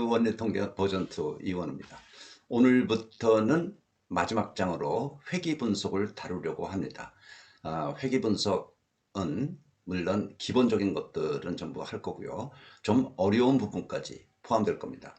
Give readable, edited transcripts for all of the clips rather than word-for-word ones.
원리통계 버전2 이원우입니다. 오늘부터는 마지막 장으로 회귀 분석을 다루려고 합니다. 회귀 분석은 물론 기본적인 것들은 전부 할 거고요. 좀 어려운 부분까지 포함될 겁니다.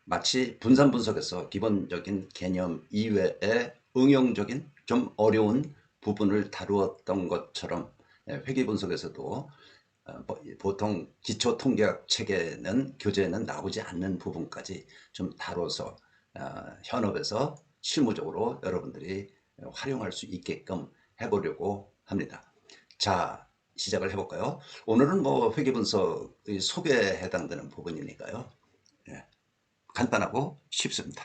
마치 분산 분석에서 기본적인 개념 이외에 응용적인 좀 어려운 부분을 다루었던 것처럼 회귀 분석에서도 보통 기초 통계학 책에는 교재에는 나오지 않는 부분까지 좀 다뤄서 현업에서 실무적으로 여러분들이 활용할 수 있게끔 해보려고 합니다. 자, 시작을 해볼까요? 오늘은 회계 분석의 소개에 해당되는 부분이니까요. 간단하고 쉽습니다.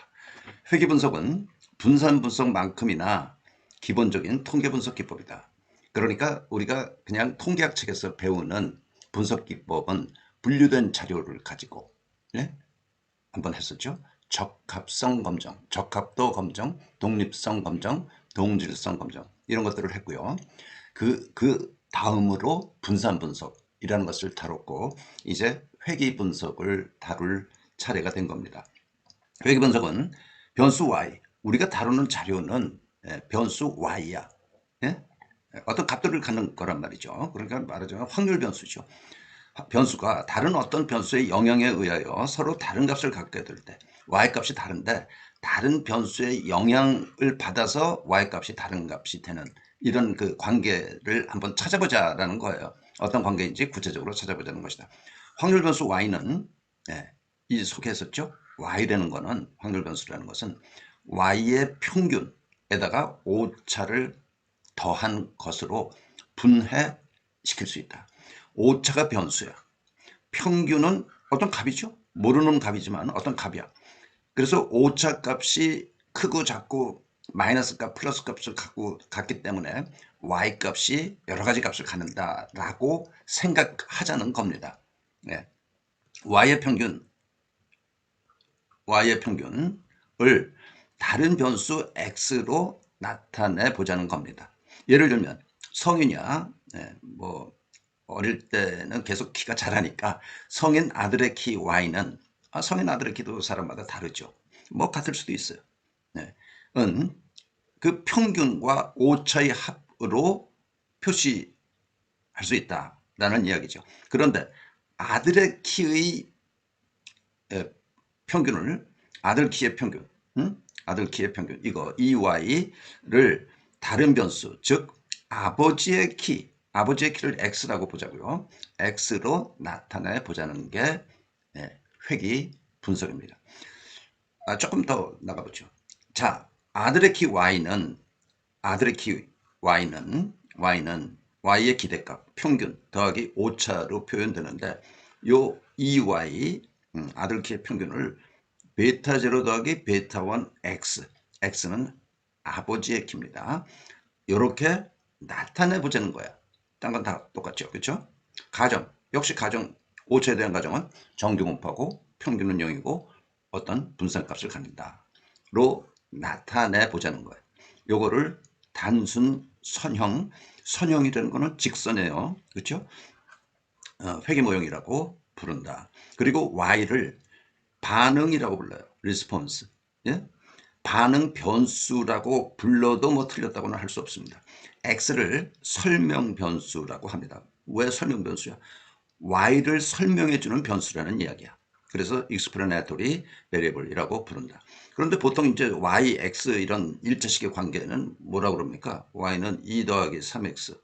회계 분석은 분산 분석만큼이나 기본적인 통계 분석 기법이다. 그러니까 우리가 그냥 통계학 책에서 배우는 분석 기법은 분류된 자료를 가지고 한번 했었죠. 적합성 검정, 적합도 검정, 독립성 검정, 동질성 검정 이런 것들을 했고요. 그 다음으로 분산 분석이라는 것을 다뤘고 이제 회귀 분석을 다룰 차례가 된 겁니다. 회귀 분석은 변수 y, 우리가 다루는 자료는 변수 y야. 어떤 값들을 갖는 거란 말이죠. 그러니까 말하자면 확률 변수죠. 변수가 다른 어떤 변수의 영향에 의하여 서로 다른 값을 갖게 될 때 y값이 다른데 다른 변수의 영향을 받아서 y값이 다른 값이 되는 이런 그 관계를 한번 찾아보자라는 거예요. 어떤 관계인지 구체적으로 찾아보자는 것이다. 확률 변수 y는 이 소개했었죠. y라는 거는 확률 변수라는 것은 y의 평균에다가 오차를 더한 것으로 분해시킬 수 있다. 오차가 변수야. 평균은 어떤 값이죠. 모르는 값이지만 어떤 값이야. 그래서 오차 값이 크고 작고 마이너스 값, 플러스 값을 갖기 때문에 y 값이 여러 가지 값을 갖는다라고 생각하자는 겁니다. y의 평균을 다른 변수 x로 나타내 보자는 겁니다. 예를 들면 성인이야. 어릴 때는 계속 키가 자라니까 성인 아들의 키 y는 성인 아들의 키도 사람마다 다르죠. 같을 수도 있어요. 은 그 평균과 오차의 합으로 표시할 수 있다라는 이야기죠. 그런데 아들의 키의 평균을 아들 키의 평균, 이거 EY를 다른 변수, 즉 아버지의 키를 X라고 보자고요. X로 나타내 보자는 게 회귀 분석입니다. 조금 더 나가보죠. 자, 아들의 키 Y는 Y의 기대값, 평균 더하기 오차로 표현되는데 요 EY, 아들 키의 평균을 베타 0 더하기 베타 1 X, X는 아버지의 키입니다. 이렇게 나타내 보자는 거야. 딴 건 다 똑같죠. 그렇죠? 역시 오차에 대한 가정은 정규 곱하고 평균은 0이고 어떤 분산값을 갖는다로 나타내 보자는 거예요. 요거를 단순 선형이라는 거는 직선이에요. 그렇죠? 회귀 모형이라고 부른다. 그리고 y를 반응이라고 불러요. 리스폰스. 반응 변수라고 불러도 틀렸다고는 할 수 없습니다. x를 설명 변수라고 합니다. 왜 설명 변수야? y를 설명해 주는 변수라는 이야기야. 그래서 explanatory variable이라고 부른다. 그런데 보통 이제 y, x 이런 일차식의 관계는 뭐라고 그럽니까? y는 2 더하기 3x,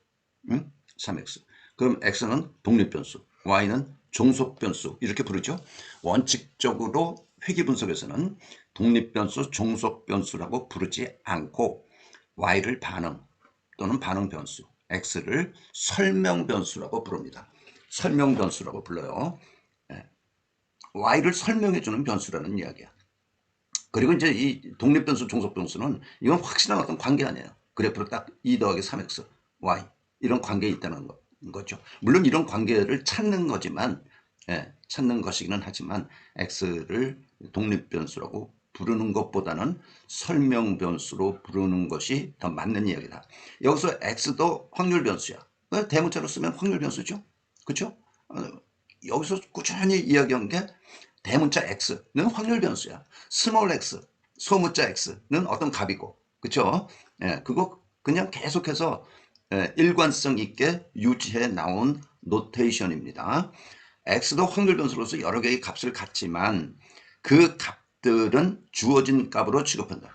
3x. 그럼 x는 독립변수, y는 종속변수 이렇게 부르죠. 원칙적으로 회귀 분석에서는 독립변수, 종속변수라고 부르지 않고 y를 반응 또는 반응변수, x를 설명변수라고 부릅니다. 설명변수라고 불러요. y를 설명해주는 변수라는 이야기야. 그리고 이제 이 독립변수, 종속변수는 이건 확실한 어떤 관계 아니에요. 그래프로 딱 2 더하기 3x, y 이런 관계에 있다는 거죠. 물론 이런 관계를 찾는 것이기는 하지만 x를 독립변수라고 부르는 것보다는 설명변수로 부르는 것이 더 맞는 이야기다. 여기서 x도 확률변수야. 대문자로 쓰면 확률변수죠. 그렇죠? 여기서 꾸준히 이야기한 게 대문자 x는 확률 변수야. 스몰 x, 소문자 x는 어떤 값이고, 그쵸? 예, 그거 그냥 계속해서 일관성 있게 유지해 나온 노테이션입니다. x도 확률 변수로서 여러 개의 값을 갖지만 그 값들은 주어진 값으로 취급한다.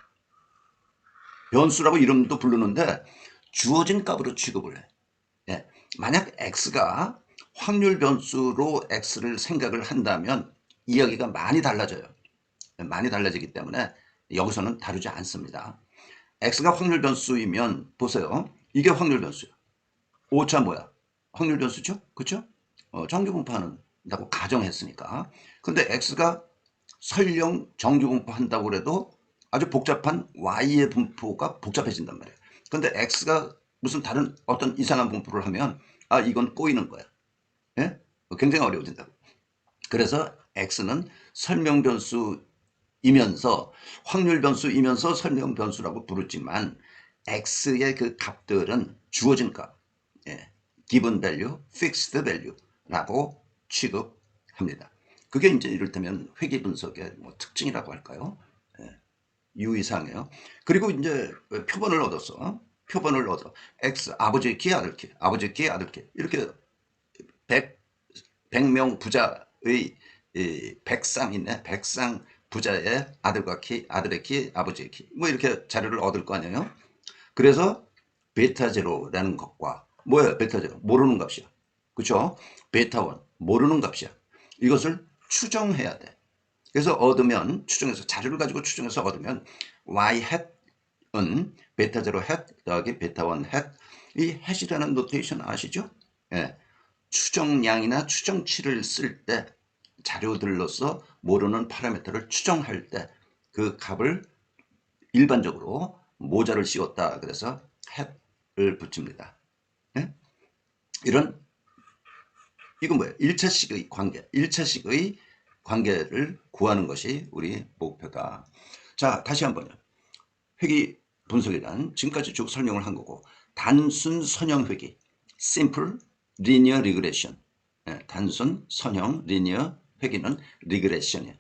변수라고 이름도 부르는데 주어진 값으로 취급을 해. 예, 만약 x가 확률 변수로 x를 생각을 한다면 이야기가 많이 달라져요. 많이 달라지기 때문에 여기서는 다루지 않습니다. x가 확률 변수이면 보세요. 이게 확률 변수야. 오차 뭐야? 확률 변수죠? 그쵸? 정규분포한다고 가정했으니까. 근데 x가 설령 정규분포한다고 그래도 아주 복잡한 y의 분포가 복잡해진단 말이에요. 근데 x가 무슨 다른 어떤 이상한 분포를 하면 이건 꼬이는 거야. 예? 굉장히 어려워진다고. 그래서 x는 설명 변수이면서 확률 변수이면서 설명 변수라고 부르지만 x의 그 값들은 주어진 값, 예, given value, fixed value라고 취급합니다. 그게 이제 이를테면 회귀 분석의 뭐 특징이라고 할까요? 예, 유의사항이에요. 그리고 이제 표본을 얻었어. 표본을 얻어. x 아버지 키 아들 키, 아버지 키 아들 키 이렇게 100명 부자의 백상 있네. 백상 부자의 아들과 키, 아들의 키, 아버지의 키. 뭐 이렇게 자료를 얻을 거 아니에요. 그래서 베타 제로라는 것과 뭐예요? 베타 제로 모르는 값이야. 그렇죠? 베타 원 모르는 값이야. 이것을 추정해야 돼. 그래서 얻으면 추정해서 자료를 가지고 추정해서 얻으면 y 햇은 베타 제로 햇 더하기 베타 원햇이 햇이라는 노테이션 아시죠? 예. 추정량이나 추정치를 쓸 때 자료들로서 모르는 파라미터를 추정할 때 그 값을 일반적으로 모자를 씌웠다. 그래서 hat을 붙입니다. 네? 이런 이건 뭐예요? 1차식의 관계, 1차식의 관계를 구하는 것이 우리 목표다. 자, 다시 한번요. 회귀 분석이란 지금까지 쭉 설명을 한 거고 단순 선형 회귀, simple linear regression, 단순 선형 리니어 회귀는 리그레션이에요.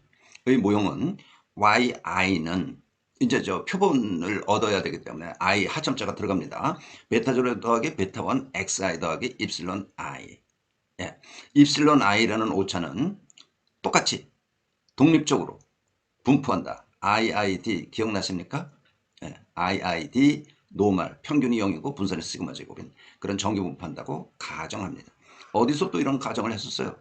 의 모형은 yi는 이제 저 표본을 얻어야 되기 때문에 i 하점자가 들어갑니다. 베타 제로 더하기 베타 1 xi 더하기 입실론 i. 예. 입실론 i라는 오차는 똑같이 독립적으로 분포한다. IID 기억나십니까? 예. IID 노말 평균이 0이고 분산이 시그마 제곱인 그런 정규 분포한다고 가정합니다. 어디서 또 이런 가정을 했었어요?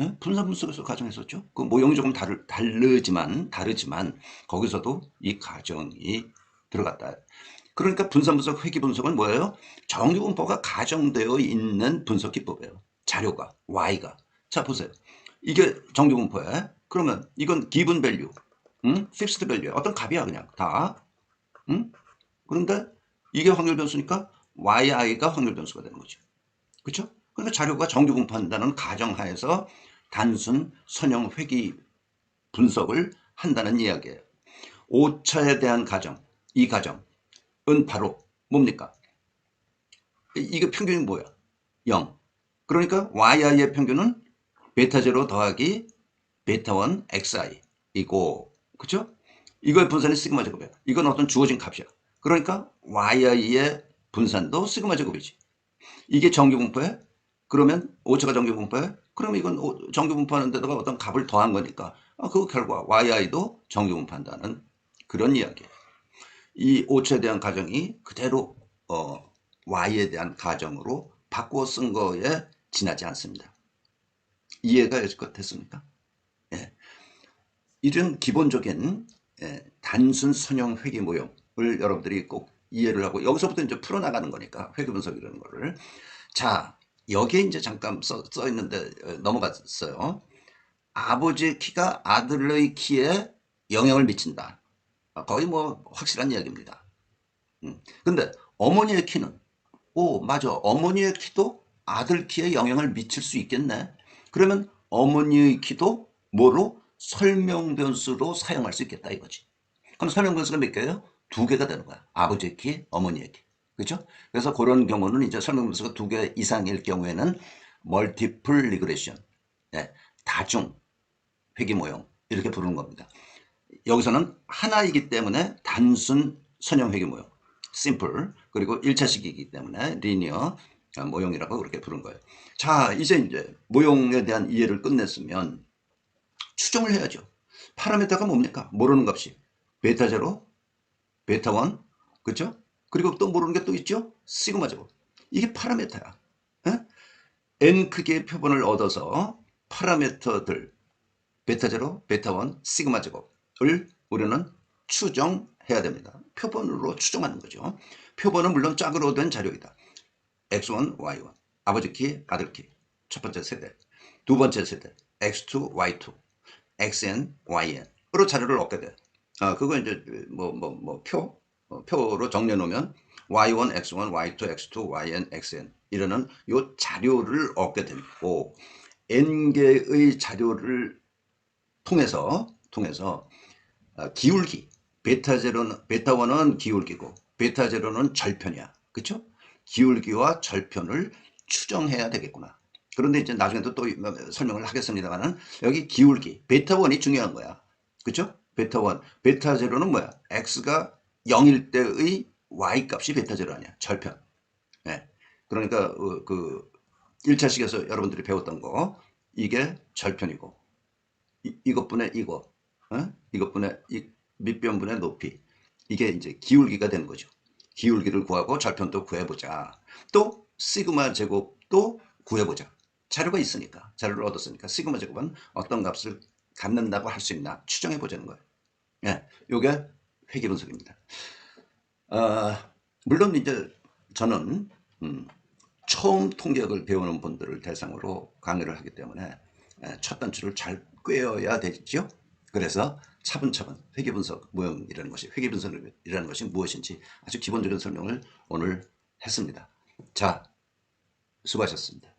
예? 분산 분석에서 가정했었죠. 그 모형이 조금 다르지만 거기서도 이 가정이 들어갔다. 그러니까 분산 분석, 회귀 분석은 뭐예요? 정규 분포가 가정되어 있는 분석 기법이에요. 자료가 y가. 자 보세요. 이게 정규 분포야. 그러면 이건 given value, fixed value 어떤 값이야 그냥 다. 그런데 이게 확률 변수니까 yi가 확률 변수가 되는 거죠. 그렇죠? 그러니까 자료가 정규 분포한다는 가정하에서 단순 선형 회귀 분석을 한다는 이야기예요. 오차에 대한 가정, 이 가정은 바로 뭡니까? 이게 평균이 뭐야? 0. 그러니까 yi의 평균은 베타 제로 더하기 베타 1 xi이고, 그쵸? 이거의 분산이 시그마 제곱이야. 이건 어떤 주어진 값이야. 그러니까 yi의 분산도 시그마 제곱이지. 이게 정규 분포야? 그러면 오차가 정규 분포야? 그러면 이건 정규 분포하는 데다가 어떤 값을 더한 거니까 그 결과 yi도 정규 분포한다는 그런 이야기예요. 이 오차에 대한 가정이 그대로 y에 대한 가정으로 바꾸어 쓴 거에 지나지 않습니다. 이해가 됐습니까? 예. 이런 기본적인 단순 선형 회귀 모형을 여러분들이 꼭 이해를 하고 여기서부터 이제 풀어나가는 거니까 회귀 분석이라는 거를. 자, 여기에 이제 잠깐 써 있는데 넘어갔어요. 아버지의 키가 아들의 키에 영향을 미친다. 거의 뭐 확실한 이야기입니다. 근데 어머니의 키는 맞아. 어머니의 키도 아들 키에 영향을 미칠 수 있겠네. 그러면 어머니의 키도 뭐로? 설명 변수로 사용할 수 있겠다 이거지. 그럼 설명 변수가 몇 개예요? 두 개가 되는 거야. 아버지의 키, 어머니의 키. 그죠? 그래서 그런 경우는 이제 설명 변수가 두 개 이상일 경우에는 멀티플 리그레션, 다중 회귀 모형 이렇게 부르는 겁니다. 여기서는 하나이기 때문에 단순 선형 회귀 모형 심플, 그리고 1차식이기 때문에 리니어 모형이라고 그렇게 부른 거예요. 자, 이제 모형에 대한 이해를 끝냈으면 추정을 해야죠. 파라미터가 뭡니까? 모르는 값이 베타 제로, 베타 원, 그렇죠? 그리고 또 모르는 게 또 있죠? 시그마 제곱. 이게 파라미터야. 에? n 크기의 표본을 얻어서 파라미터들 베타 제로, 베타 원, 시그마 제곱을 우리는 추정해야 됩니다. 표본으로 추정하는 거죠. 표본은 물론 짝으로 된 자료이다. x1, y1, 아버지 키, 아들 키, 첫 번째 세대. 두 번째 세대, x2, y2, xn, yn으로 자료를 얻게 돼. 그거 이제 표로 정리해 놓으면 y1, x1, y2, x2, yn, xn 이러는 요 자료를 얻게 되고, n개의 자료를 통해서 기울기, 베타 1은 기울기고 베타 제로는 절편이야. 그렇죠? 기울기와 절편을 추정해야 되겠구나. 그런데 이제 나중에도 또 설명을 하겠습니다만은 여기 기울기, 베타 1이 중요한 거야. 그렇죠? 베타 1, 베타 제로는 뭐야? x가 0일 때의 y 값이 베타 제로 아니야. 절편. 네. 그러니까 그 1차식에서 여러분들이 배웠던 거, 이게 절편이고 이것분의 이거, 이것분의 이 밑변분의 높이, 이게 이제 기울기가 되는 거죠. 기울기를 구하고 절편도 구해보자. 또 시그마 제곱도 구해보자. 자료가 있으니까, 자료를 얻었으니까 시그마 제곱은 어떤 값을 갖는다고 할 수 있나 추정해보자는 거예요. 예, 요게 회귀 분석입니다. 물론 이제 저는 처음 통계학을 배우는 분들을 대상으로 강의를 하기 때문에 첫 단추를 잘 꿰어야 되죠. 그래서 차분차분 회귀분석 모형이라는 것이, 회귀분석이라는 것이 무엇인지 아주 기본적인 설명을 오늘 했습니다. 자, 수고하셨습니다.